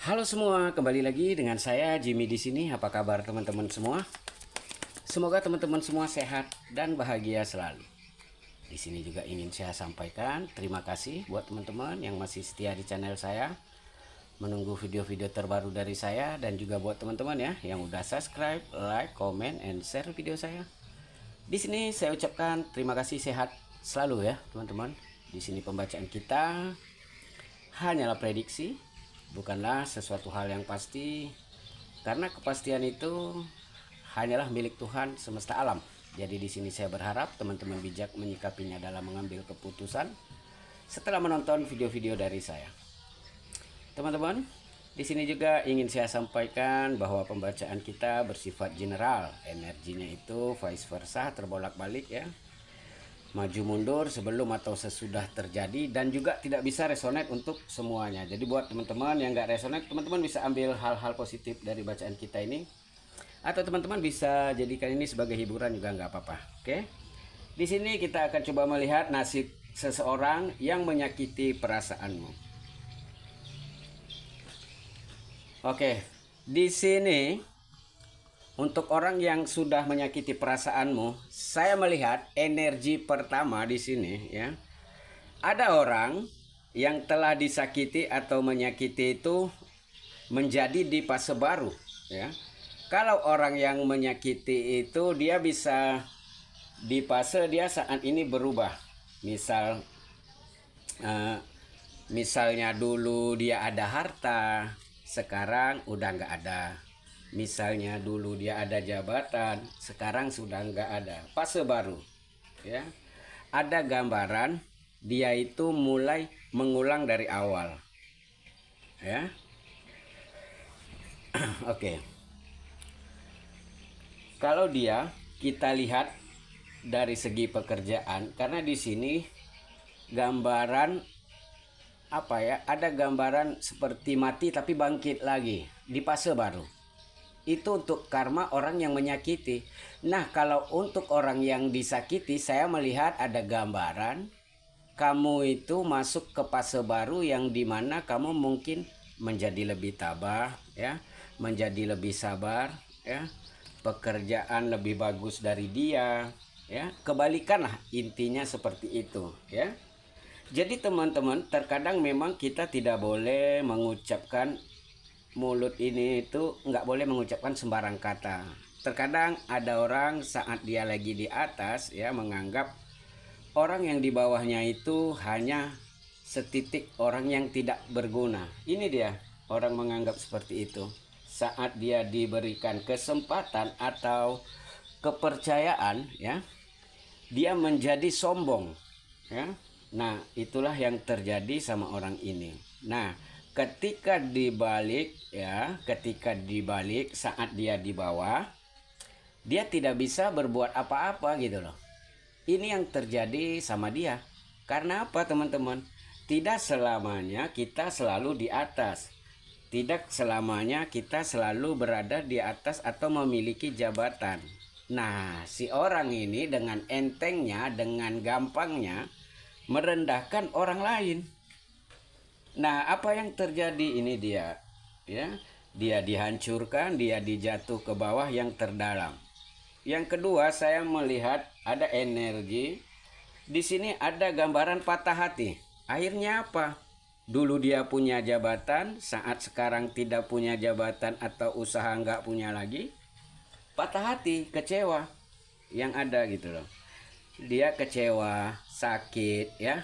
Halo semua, kembali lagi dengan saya Jimmy di sini. Apa kabar teman-teman semua? Semoga teman-teman semua sehat dan bahagia selalu. Di sini juga ingin saya sampaikan terima kasih buat teman-teman yang masih setia di channel saya, menunggu video-video terbaru dari saya, dan juga buat teman-teman ya yang udah subscribe, like, comment, and share video saya. Di sini saya ucapkan terima kasih, sehat selalu ya teman-teman. Di sini pembacaan kita hanyalah prediksi, bukanlah sesuatu hal yang pasti, karena kepastian itu hanyalah milik Tuhan semesta alam. Jadi di sini saya berharap teman-teman bijak menyikapinya dalam mengambil keputusan setelah menonton video-video dari saya. Teman-teman, di sini juga ingin saya sampaikan bahwa pembacaan kita bersifat general. Energinya itu vice versa, terbolak-balik ya, maju mundur, sebelum atau sesudah terjadi, dan juga tidak bisa resonate untuk semuanya. Jadi buat teman-teman yang nggak resonate, teman-teman bisa ambil hal-hal positif dari bacaan kita ini, atau teman-teman bisa jadikan ini sebagai hiburan juga nggak apa-apa. Oke, di sini kita akan coba melihat nasib seseorang yang menyakiti perasaanmu. Oke, di sini untuk orang yang sudah menyakiti perasaanmu, saya melihat energi pertama di sini ya. Ada orang yang telah disakiti atau menyakiti itu menjadi di fase baru ya. Kalau orang yang menyakiti itu dia bisa di fase dia saat ini berubah. Misalnya dulu dia ada harta, sekarang udah nggak ada. Misalnya dulu dia ada jabatan, sekarang sudah nggak ada. Fase baru ya. Ada gambaran dia itu mulai mengulang dari awal ya. Oke, kalau kita lihat dari segi pekerjaan, karena di sini gambaran apa ya, ada gambaran seperti mati tapi bangkit lagi di fase baru. Itu untuk karma orang yang menyakiti. Nah, kalau untuk orang yang disakiti, saya melihat ada gambaran kamu itu masuk ke fase baru yang dimana kamu mungkin menjadi lebih tabah ya, menjadi lebih sabar ya, pekerjaan lebih bagus dari dia ya, kebalikanlah intinya seperti itu ya. Jadi teman-teman, terkadang memang kita tidak boleh mengucapkan, mulut ini itu nggak boleh mengucapkan sembarang kata. Terkadang ada orang saat dia lagi di atas ya, menganggap orang yang di bawahnya itu hanya setitik orang yang tidak berguna. Ini dia, orang menganggap seperti itu. Saat dia diberikan kesempatan atau kepercayaan ya, dia menjadi sombong ya. Nah, itulah yang terjadi sama orang ini. Nah, ketika dibalik saat dia di bawah, dia tidak bisa berbuat apa-apa gitu loh. Ini yang terjadi sama dia. Karena apa teman-teman? Tidak selamanya kita selalu di atas. Tidak selamanya kita selalu berada di atas atau memiliki jabatan. Nah, si orang ini dengan entengnya, dengan gampangnya merendahkan orang lain. Nah, apa yang terjadi ini dia ya, dia dihancurkan, dia dijatuh ke bawah yang terdalam. Yang kedua, saya melihat ada energi di sini, ada gambaran patah hati. Akhirnya apa? Dulu dia punya jabatan, saat sekarang tidak punya jabatan atau usaha nggak punya lagi, patah hati, kecewa yang ada gitu loh. Dia kecewa, sakit ya.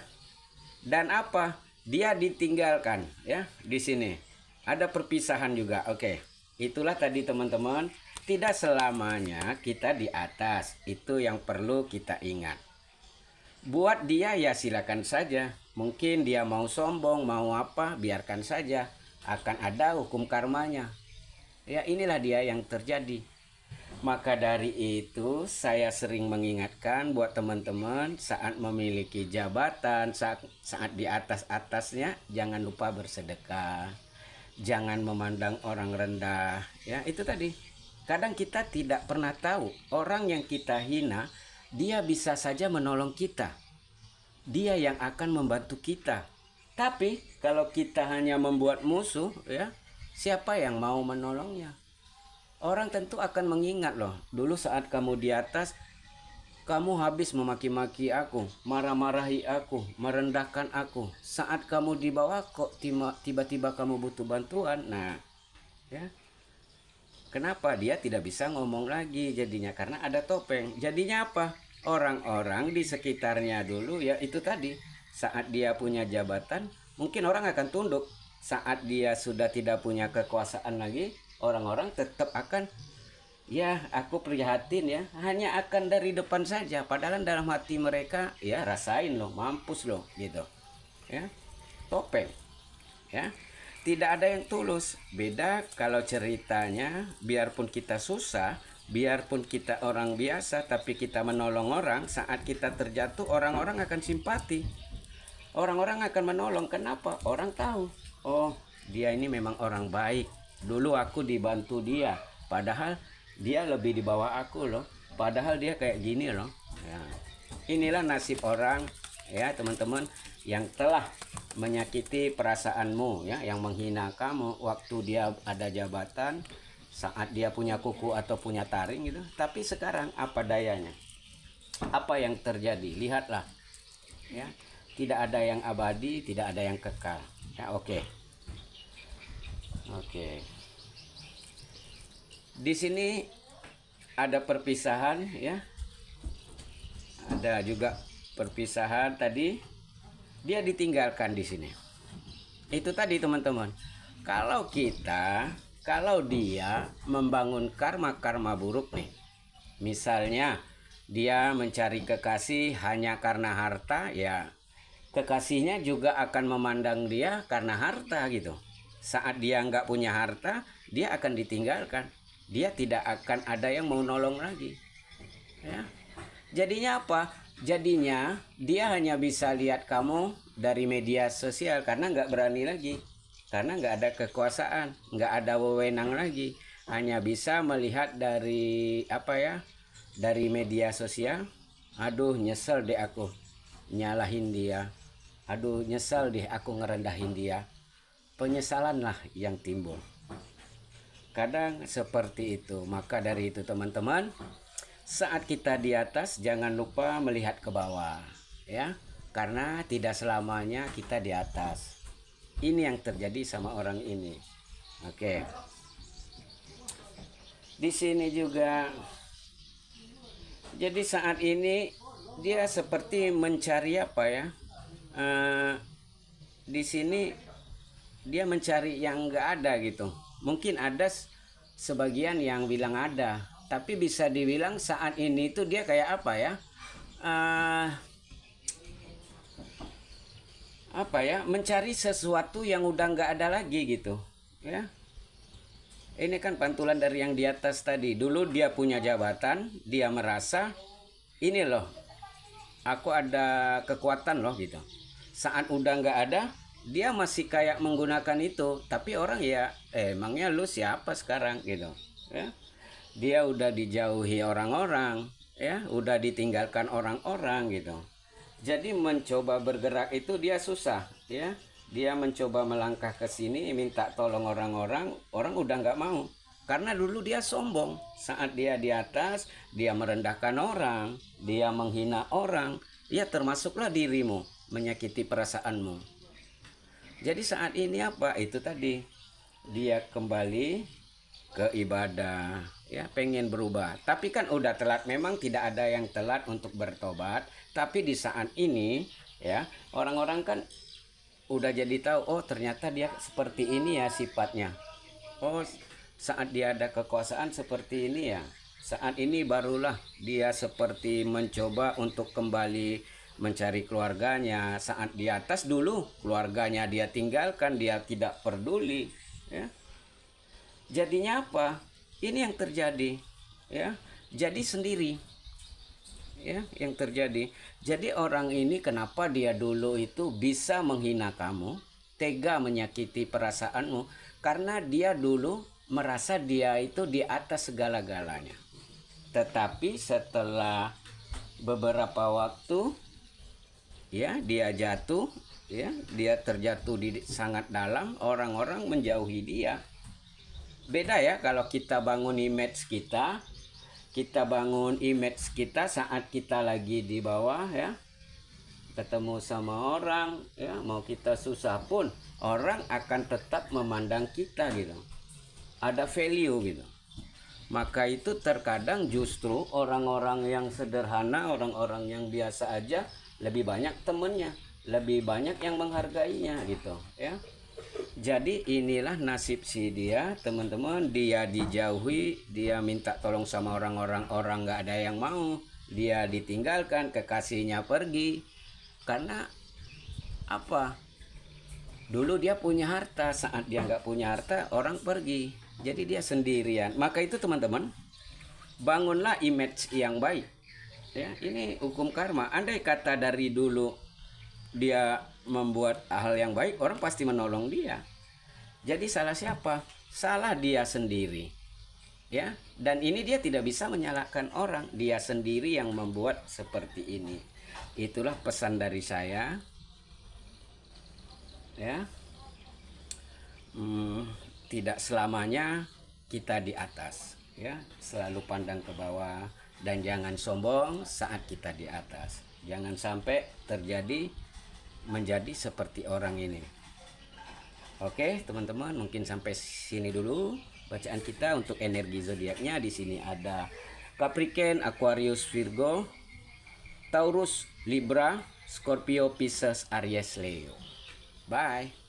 Dan apa? Dia ditinggalkan ya. Di sini ada perpisahan juga. Oke, itulah tadi teman-teman, tidak selamanya kita di atas. Itu yang perlu kita ingat. Buat dia ya silakan saja. Mungkin dia mau sombong, mau apa, biarkan saja. Akan ada hukum karmanya. Ya, inilah dia yang terjadi. Maka dari itu saya sering mengingatkan buat teman-teman, saat memiliki jabatan, saat di atas-atasnya, jangan lupa bersedekah. Jangan memandang orang rendah. Ya, itu tadi. Kadang kita tidak pernah tahu orang yang kita hina, dia bisa saja menolong kita. Dia yang akan membantu kita. Tapi kalau kita hanya membuat musuh ya, siapa yang mau menolongnya? Orang tentu akan mengingat loh, dulu saat kamu di atas, kamu habis memaki-maki aku, marah-marahi aku, merendahkan aku. Saat kamu di bawah kok tiba-tiba kamu butuh bantuan. Nah, ya. Kenapa dia tidak bisa ngomong lagi jadinya? Karena ada topeng. Jadinya apa? Orang-orang di sekitarnya dulu ya itu tadi. Saat dia punya jabatan, mungkin orang akan tunduk. Saat dia sudah tidak punya kekuasaan lagi, orang-orang tetap akan, ya aku prihatin ya, hanya akan dari depan saja, padahal dalam hati mereka ya rasain loh, mampus loh gitu ya. Topeng ya, tidak ada yang tulus. Beda kalau ceritanya, biarpun kita susah, biarpun kita orang biasa, tapi kita menolong orang, saat kita terjatuh orang-orang akan simpati, orang-orang akan menolong. Kenapa? Orang tahu, oh dia ini memang orang baik, dulu aku dibantu dia, padahal dia lebih di bawah aku loh, padahal dia kayak gini loh ya. Inilah nasib orang ya teman-teman, yang telah menyakiti perasaanmu ya, yang menghina kamu waktu dia ada jabatan, saat dia punya kuku atau punya taring gitu. Tapi sekarang apa dayanya, apa yang terjadi? Lihatlah ya, tidak ada yang abadi, tidak ada yang kekal ya. Oke. Di sini ada perpisahan ya. Ada juga perpisahan tadi. Dia ditinggalkan di sini. Itu tadi teman-teman. Kalau dia membangun karma-karma buruk nih. Misalnya dia mencari kekasih hanya karena harta, ya kekasihnya juga akan memandang dia karena harta gitu. Saat dia nggak punya harta, dia akan ditinggalkan. Dia tidak akan ada yang mau nolong lagi ya. Jadinya apa? Jadinya dia hanya bisa lihat kamu dari media sosial, karena nggak berani lagi, karena nggak ada kekuasaan, nggak ada wewenang lagi, hanya bisa melihat dari apa ya, dari media sosial. Aduh nyesel deh aku nyalahin dia, aduh nyesel deh aku ngerendahin dia. Penyesalanlah yang timbul. Kadang seperti itu. Maka dari itu teman-teman, saat kita di atas jangan lupa melihat ke bawah ya, karena tidak selamanya kita di atas. Ini yang terjadi sama orang ini. Oke. Di sini juga, jadi saat ini dia seperti mencari apa ya, di sini dia mencari yang enggak ada gitu. Mungkin ada sebagian yang bilang ada, tapi bisa dibilang saat ini tuh dia kayak apa ya, mencari sesuatu yang udah nggak ada lagi gitu ya. Ini kan pantulan dari yang di atas tadi. Dulu dia punya jabatan, dia merasa ini loh, aku ada kekuatan loh gitu. Saat udah nggak ada, dia masih kayak menggunakan itu, tapi orang ya emangnya lu siapa sekarang gitu ya. Dia udah dijauhi orang-orang ya, udah ditinggalkan orang-orang gitu. Jadi mencoba bergerak itu dia susah ya. Dia mencoba melangkah ke sini minta tolong orang-orang, orang udah nggak mau, karena dulu dia sombong. Saat dia di atas, dia merendahkan orang, dia menghina orang, ya termasuklah dirimu, menyakiti perasaanmu. Jadi saat ini apa? Itu tadi dia kembali ke ibadah ya, pengen berubah. Tapi kan udah telat, memang tidak ada yang telat untuk bertobat. Tapi di saat ini ya, orang-orang kan udah jadi tahu, oh ternyata dia seperti ini ya sifatnya. Oh saat dia ada kekuasaan seperti ini ya. Saat ini barulah dia seperti mencoba untuk kembali mencari keluarganya. Saat di atas dulu keluarganya dia tinggalkan, dia tidak peduli ya. Jadinya apa? Ini yang terjadi ya. Jadi sendiri ya yang terjadi. Jadi orang ini kenapa dia dulu itu bisa menghina kamu, tega menyakiti perasaanmu, karena dia dulu merasa dia itu di atas segala-galanya. Tetapi setelah beberapa waktu ya, dia jatuh ya, dia terjatuh di sangat dalam, orang-orang menjauhi dia Beda ya kalau kita bangun image kita. Kita bangun image kita saat kita lagi di bawah ya. Ketemu sama orang ya, mau kita susah pun orang akan tetap memandang kita gitu. Ada value gitu. Maka itu terkadang justru orang-orang yang sederhana, orang-orang yang biasa aja lebih banyak temennya, lebih banyak yang menghargainya gitu ya. Jadi inilah nasib si dia, teman-teman. Dia dijauhi, dia minta tolong sama orang-orang, orang nggak ada yang mau. Dia ditinggalkan, kekasihnya pergi. Karena apa? Dulu dia punya harta, saat dia nggak punya harta, orang pergi. Jadi dia sendirian. Maka itu teman-teman, bangunlah image yang baik. Ya, ini hukum karma. Andai kata dari dulu dia membuat hal yang baik, orang pasti menolong dia. Jadi salah siapa? Salah dia sendiri. Ya, dan ini dia tidak bisa menyalahkan orang, dia sendiri yang membuat seperti ini. Itulah pesan dari saya. Ya. Tidak selamanya kita di atas, ya. Selalu pandang ke bawah dan jangan sombong saat kita di atas. Jangan sampai terjadi menjadi seperti orang ini. Oke, teman-teman, mungkin sampai sini dulu bacaan kita untuk energi zodiaknya. Di sini ada Capricorn, Aquarius, Virgo, Taurus, Libra, Scorpio, Pisces, Aries, Leo. Bye.